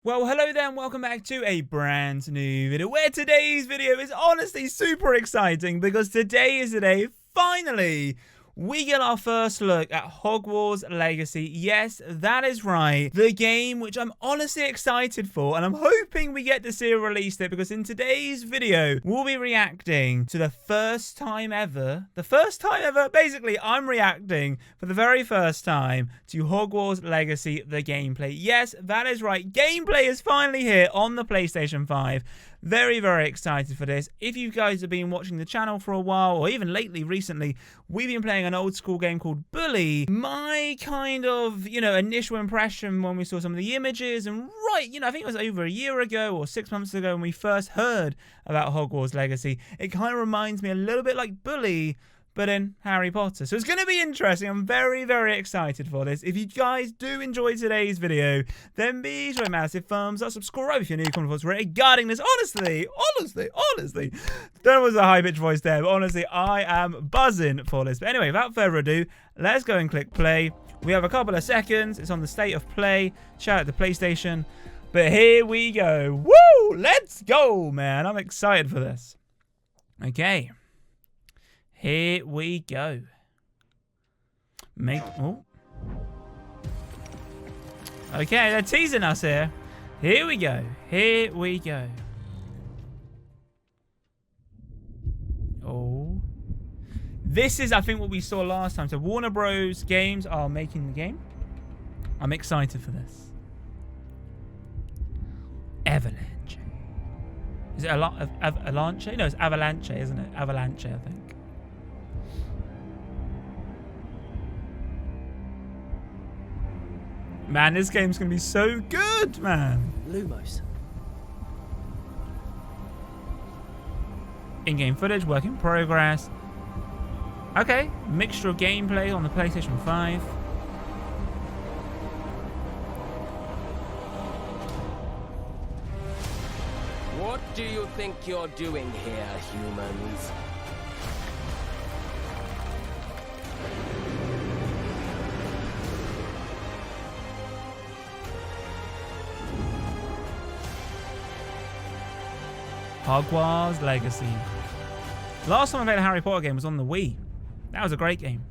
Well, hello there and welcome back to a brand new video where today's video is honestly super exciting because today is the day, finally, we get our first look at Hogwarts Legacy. Yes, that is right. The game which I'm honestly excited for, and I'm hoping we get to see a release date because in today's video, we'll be reacting to the first time ever. Basically, I'm reacting for the very first time to Hogwarts Legacy, the gameplay. Yes, that is right. Gameplay is finally here on the PlayStation 5. Very, very excited for this. If you guys have been watching the channel for a while, or even recently, we've been playing an old school game called Bully. My kind of, initial impression when we saw some of the images, and I think it was over a year ago or 6 months ago when we first heard about Hogwarts Legacy. It kind of reminds me a little bit like Bully, but in Harry Potter. So it's going to be interesting. I'm very, very excited for this. If you guys do enjoy today's video, then be sure to massive thumbs up, subscribe if you're new, comment thoughts regarding this. Honestly, that was a high-pitched voice there, but honestly, I am buzzing for this. But anyway, without further ado, let's go and click play. We have a couple of seconds. It's on the state of play. Shout out to PlayStation. But here we go. Woo! Let's go, man. I'm excited for this. Okay. Here we go. Okay, they're teasing us here. Here we go. Here we go. Oh. This is, I think, what we saw last time. So Warner Bros. Games are making the game. I'm excited for this. Avalanche. Is it Avalanche? No, it's Avalanche, isn't it? Avalanche, I think. Man, this game's gonna be so good, man. Lumos. In-game footage, work in progress. Okay, mixture of gameplay on the PlayStation 5. What do you think you're doing here, humans? Hogwarts Legacy. Last time I played a Harry Potter game was on the Wii. That was a great game.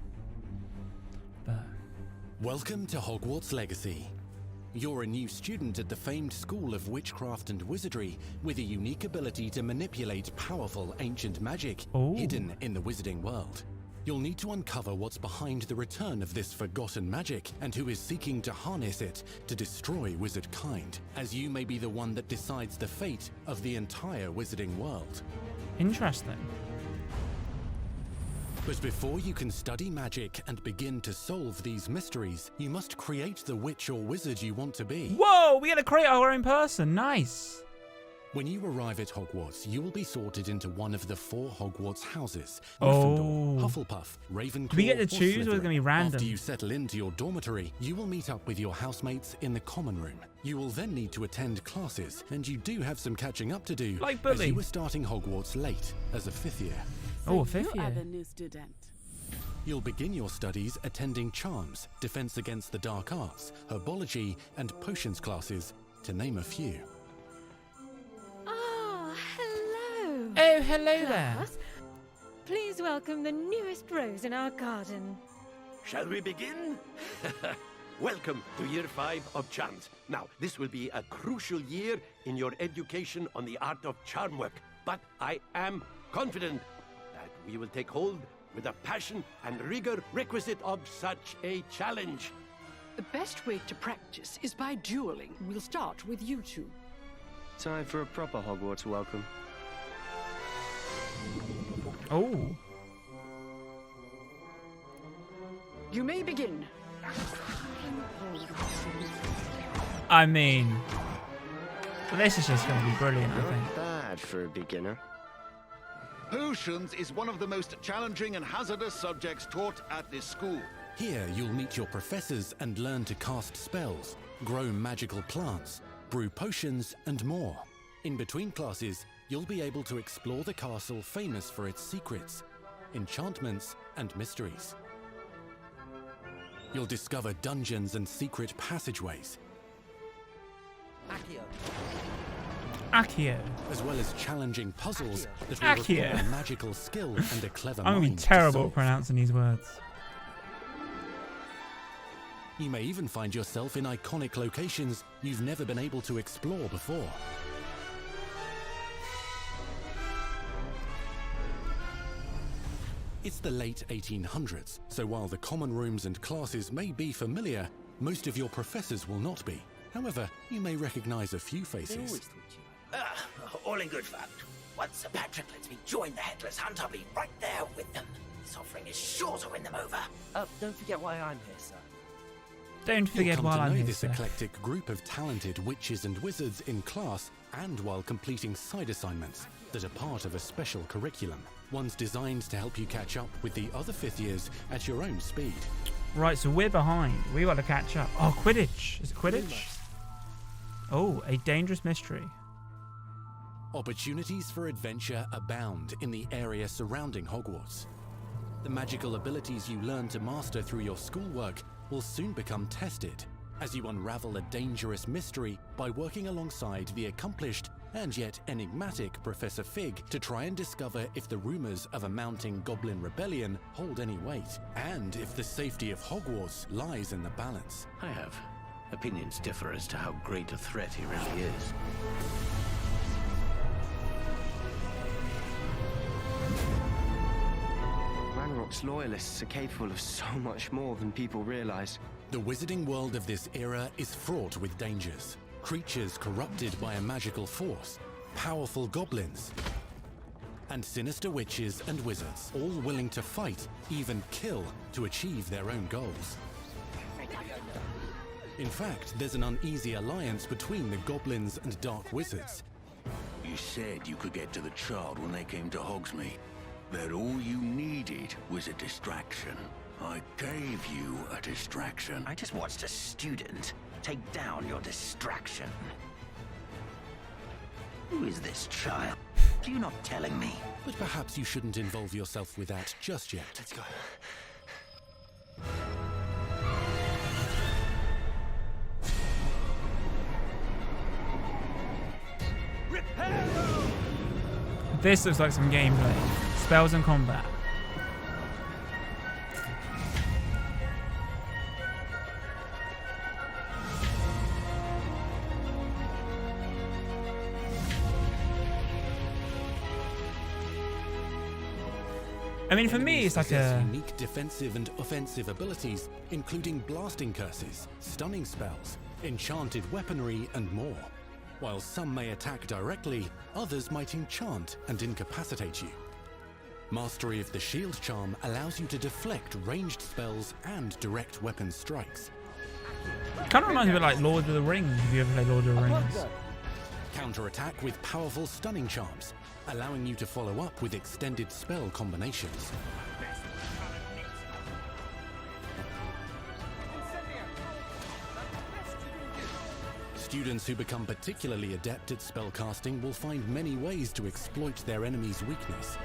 Welcome to Hogwarts Legacy. You're a new student at the famed School of Witchcraft and Wizardry with a unique ability to manipulate powerful ancient magic hidden in the wizarding world. You'll need to uncover what's behind the return of this forgotten magic and who is seeking to harness it to destroy wizard kind, as you may be the one that decides the fate of the entire wizarding world. Interesting. But before you can study magic and begin to solve these mysteries, you must create the witch or wizard you want to be. Whoa, we gotta create our own person. Nice. When you arrive at Hogwarts, you will be sorted into one of the 4 Hogwarts houses. Oh. Gryffindor, Hufflepuff, Ravenclaw, Do we get to choose or is it gonna be random? After you settle into your dormitory, you will meet up with your housemates in the common room. You will then need to attend classes, and you do have some catching up to do, like as Bully. you were starting Hogwarts late as a 5th year. Oh, a 5th You year. are the new student. You'll begin your studies attending Charms, Defense Against the Dark Arts, Herbology, and Potions classes, to name a few. Oh, hello. Oh, hello there. Class. Please welcome the newest rose in our garden. Shall we begin? Welcome to Year 5 of Charms. Now, this will be a crucial year in your education on the art of charm work, but I am confident that we will take hold with the passion and rigor requisite of such a challenge. The best way to practice is by dueling. We'll start with you two. Time for a proper Hogwarts welcome. Oh. You may begin. I mean, this is just going to be brilliant, I think. Not bad for a beginner. Potions is one of the most challenging and hazardous subjects taught at this school. Here, you'll meet your professors and learn to cast spells, grow magical plants, brew potions, and more. In between classes, you'll be able to explore the castle famous for its secrets, enchantments, and mysteries. You'll discover dungeons and secret passageways. Accio. as well as challenging puzzles that will require magical skill and a clever I'm mind to terrible at solve. pronouncing these words. You may even find yourself in iconic locations you've never been able to explore before. It's the late 1800s, so while the common rooms and classes may be familiar, most of your professors will not be. However, you may recognize a few faces. All in good fun. Once Sir Patrick lets me join the Headless Hunt, I'll be right there with them. This offering is sure to win them over. Don't forget why I'm here, sir. Don't You'll forget come while to I'm know here, this sir. eclectic group of talented witches and wizards in class and while completing side assignments that are part of a special curriculum. One's designed to help you catch up with the other fifth years at your own speed. Right, so we're behind. We got to catch up. Oh, Quidditch. Is it Quidditch? Oh, a dangerous mystery. Opportunities for adventure abound in the area surrounding Hogwarts. The magical abilities you learn to master through your schoolwork will soon become tested as you unravel a dangerous mystery by working alongside the accomplished and yet enigmatic Professor Fig to try and discover if the rumors of a mounting goblin rebellion hold any weight, and if the safety of Hogwarts lies in the balance. I have. Opinions differ as to how great a threat he really is. Ranrock's loyalists are capable of so much more than people realize. The wizarding world of this era is fraught with dangers. Creatures corrupted by a magical force, powerful goblins, and sinister witches and wizards, all willing to fight, even kill, to achieve their own goals. In fact, there's an uneasy alliance between the goblins and dark wizards. You said you could get to the child when they came to Hogsmeade. That all you needed was a distraction. I gave you a distraction. I just watched a student take down your distraction. Who is this child? Are you not telling me? But perhaps you shouldn't involve yourself with that just yet. Let's go. This looks like some gameplay. Spells and combat. I mean, for me, it's like a unique defensive and offensive abilities, including blasting curses, stunning spells, enchanted weaponry, and more. While some may attack directly, others might enchant and incapacitate you. Mastery of the shield charm allows you to deflect ranged spells and direct weapon strikes. kind of reminds me of like Lord of the Rings. If you ever played Lord of the Rings. Counterattack with powerful stunning charms, allowing you to follow up with extended spell combinations. Students who become particularly adept at spellcasting will find many ways to exploit their enemy's weakness.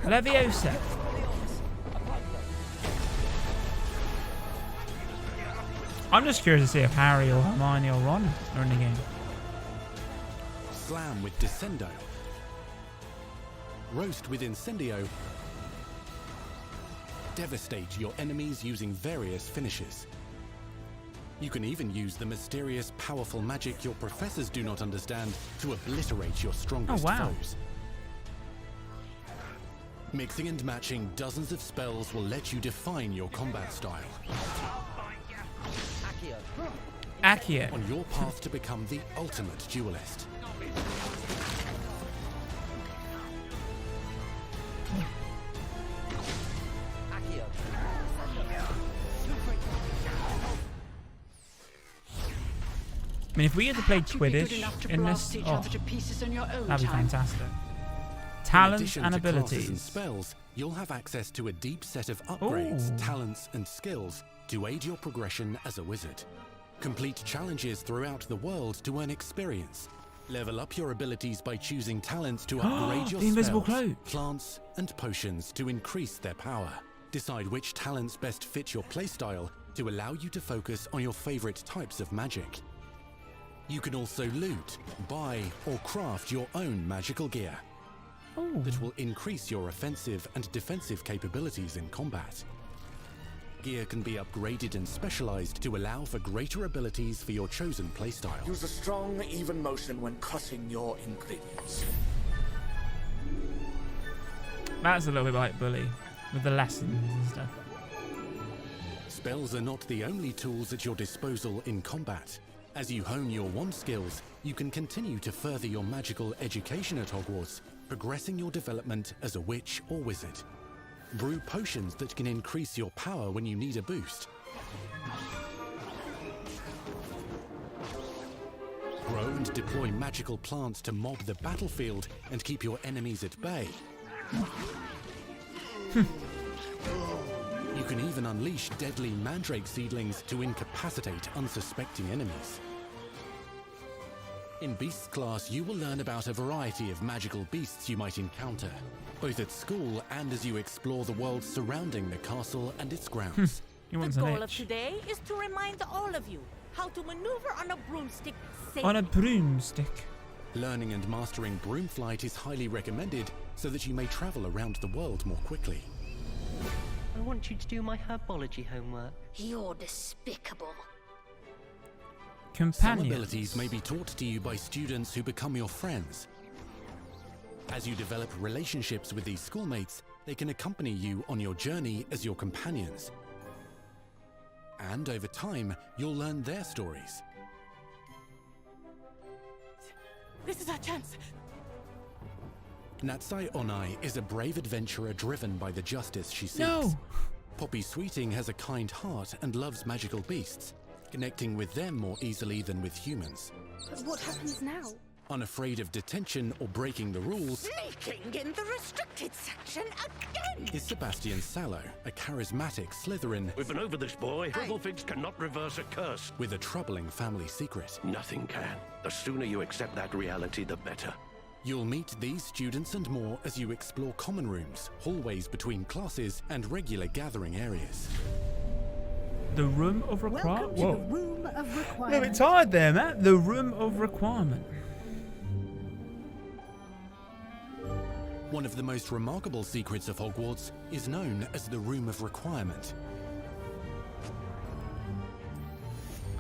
Leviosa. I'm just curious to see if Harry or Hermione or Ron are in the game. Slam with Descendo. Roast with Incendio. Devastate your enemies using various finishes. You can even use the mysterious, powerful magic your professors do not understand to obliterate your strongest foes. Mixing and matching dozens of spells will let you define your combat style. Accio. On your path to become the ultimate duelist. I mean, if we get to play Quidditch in this, that'd be fantastic. Talents and abilities. And spells, you'll have access to a deep set of upgrades, talents, and skills to aid your progression as a wizard. Complete challenges throughout the world to earn experience. Level up your abilities by choosing talents to upgrade your the invisible spells, cloak. plants, and potions to increase their power. Decide which talents best fit your playstyle to allow you to focus on your favorite types of magic. You can also loot, buy, or craft your own magical gear that will increase your offensive and defensive capabilities in combat. Gear can be upgraded and specialized to allow for greater abilities for your chosen playstyle. Use a strong, even motion when cutting your ingredients. That's a little bit like Bully, with the lessons and stuff. Spells are not the only tools at your disposal in combat. As you hone your wand skills, you can continue to further your magical education at Hogwarts, progressing your development as a witch or wizard. Brew potions that can increase your power when you need a boost. Grow and deploy magical plants to mob the battlefield and keep your enemies at bay. You can even unleash deadly mandrake seedlings to incapacitate unsuspecting enemies. In Beasts class, you will learn about a variety of magical beasts you might encounter, both at school and as you explore the world surrounding the castle and its grounds. He wants The an goal of itch. today is to remind all of you how to maneuver on a broomstick safely. On a broomstick. Learning and mastering broom flight is highly recommended so that you may travel around the world more quickly. I want you to do my herbology homework. You're despicable. Companions. Some abilities may be taught to you by students who become your friends. As you develop relationships with these schoolmates, they can accompany you on your journey as your companions. And over time, you'll learn their stories. This is our chance. Natsai Onai is a brave adventurer driven by the justice she seeks. No. Poppy Sweeting has a kind heart and loves magical beasts, connecting with them more easily than with humans. What happens now? Unafraid of detention or breaking the rules, Sneaking in the restricted section again. is Sebastian Sallow, a charismatic Slytherin We've been over this, boy. Figs cannot reverse a curse. with a troubling family secret. Nothing can. The sooner you accept that reality, the better. You'll meet these students and more as you explore common rooms, hallways between classes, and regular gathering areas. The Room of Requirement. Welcome to the Room of A little Requirement. bit tired there, Matt. The Room of Requirement. One of the most remarkable secrets of Hogwarts is known as the Room of Requirement.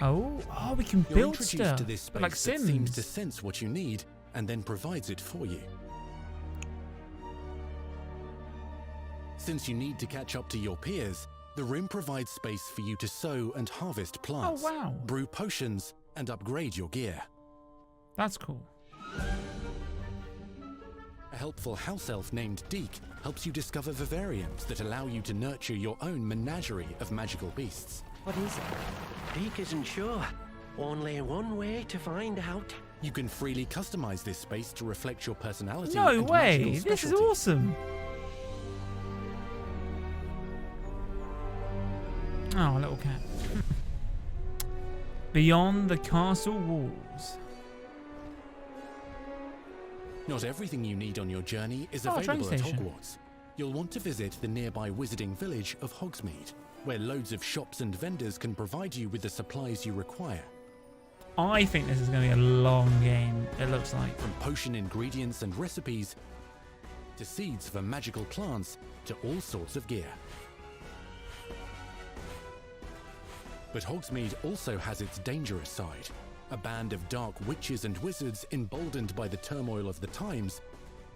Oh, we can You're build introduced stuff. to this space Like that Sims. seems to sense what you need and then provides it for you. Since you need to catch up to your peers, the room provides space for you to sow and harvest plants, Oh, wow. brew potions, and upgrade your gear. That's cool. A helpful house elf named Deke helps you discover vivariums that allow you to nurture your own menagerie of magical beasts. What is it? Deke isn't sure. Only one way to find out. You can freely customize this space to reflect your personality. No and way. magical This is specialty. awesome. Oh, a little cat. Beyond the castle walls. Not everything you need on your journey is Oh, a train available at station. Hogwarts. You'll want to visit the nearby wizarding village of Hogsmeade, where loads of shops and vendors can provide you with the supplies you require. I think this is going to be a long game, it looks like. From potion ingredients and recipes, to seeds for magical plants, to all sorts of gear. But Hogsmeade also has its dangerous side. A band of dark witches and wizards, emboldened by the turmoil of the times,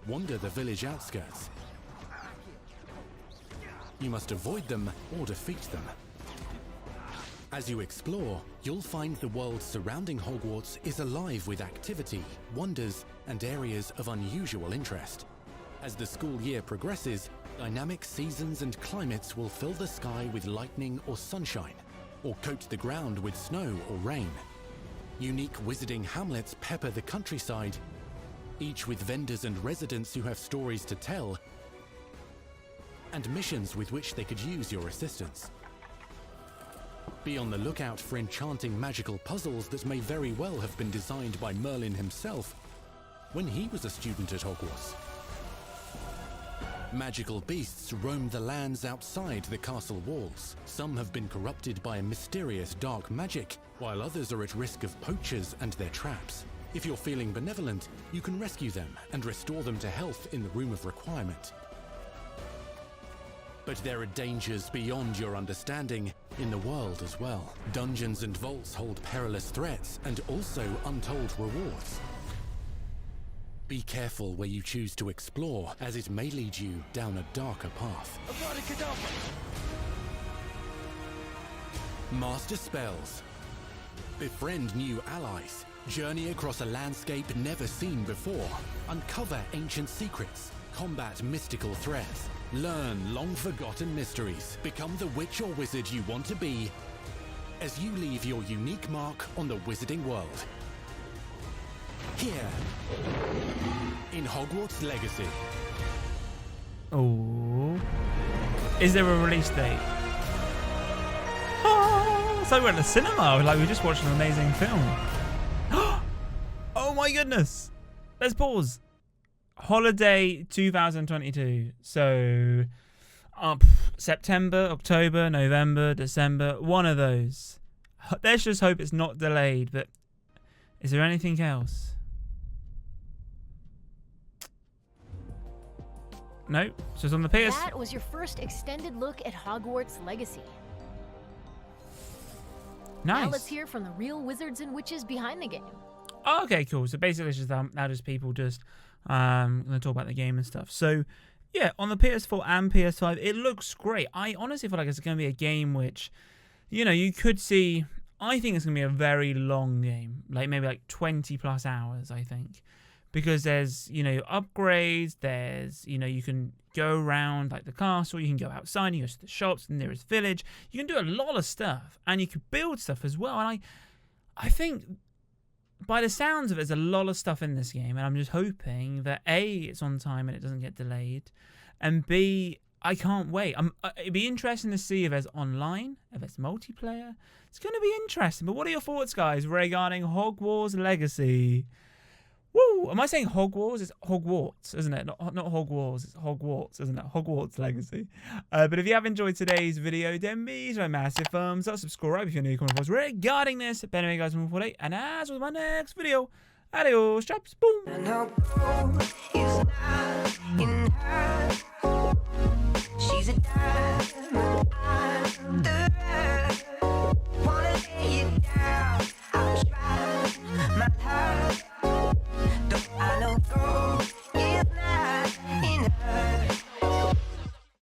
wander the village outskirts. You must avoid them or defeat them. As you explore, you'll find the world surrounding Hogwarts is alive with activity, wonders, and areas of unusual interest. As the school year progresses, dynamic seasons and climates will fill the sky with lightning or sunshine, or coat the ground with snow or rain. Unique wizarding hamlets pepper the countryside, each with vendors and residents who have stories to tell, and missions with which they could use your assistance. Be on the lookout for enchanting magical puzzles that may very well have been designed by Merlin himself when he was a student at Hogwarts. Magical beasts roam the lands outside the castle walls. Some have been corrupted by a mysterious dark magic, while others are at risk of poachers and their traps. If you're feeling benevolent, you can rescue them and restore them to health in the Room of Requirement. But there are dangers beyond your understanding in the world as well. Dungeons and vaults hold perilous threats and also untold rewards. Be careful where you choose to explore, as it may lead you down a darker path. Master spells. Befriend new allies. Journey across a landscape never seen before. Uncover ancient secrets. Combat mystical threats. Learn long-forgotten mysteries. Become the witch or wizard you want to be as you leave your unique mark on the wizarding world. Here, in Hogwarts Legacy. Oh. Is there a release date? Oh, it's like we're at the cinema. Like we just watched an amazing film. Oh my goodness. Let's pause. Holiday 2022. So September, October, November, December. One of those. Let's just hope it's not delayed. But is there anything else? No. So it's on the PS. That was your first extended look at Hogwarts Legacy. Nice. Now let's hear from the real wizards and witches behind the game. Oh, okay, cool. So basically it's just now just people just going to talk about the game and stuff. So yeah, on the PS4 and PS5, it looks great. I honestly feel like it's going to be a game which, you know, you could see. I think it's going to be a very long game, like maybe like 20 plus hours, I think. Because there's, you know, upgrades, there's, you know, you can go around like the castle, you can go outside, you can go to the shops, the nearest village. You can do a lot of stuff, and you can build stuff as well. And I think by the sounds of it, there's a lot of stuff in this game, and I'm just hoping that A, it's on time and it doesn't get delayed, and B, I can't wait. It'd be interesting to see if there's online, if it's multiplayer. It's going to be interesting. But what are your thoughts, guys, regarding Hogwarts Legacy? Woo! Am I saying Hogwarts? It's Hogwarts, isn't it? Not Hogwarts. It's Hogwarts, isn't it? Hogwarts Legacy. But if you have enjoyed today's video, then please a massive thumbs up, subscribe if you're new, comment regarding this. But anyway, guys, we'll play. And as with my next video, adios, chaps, boom. She's a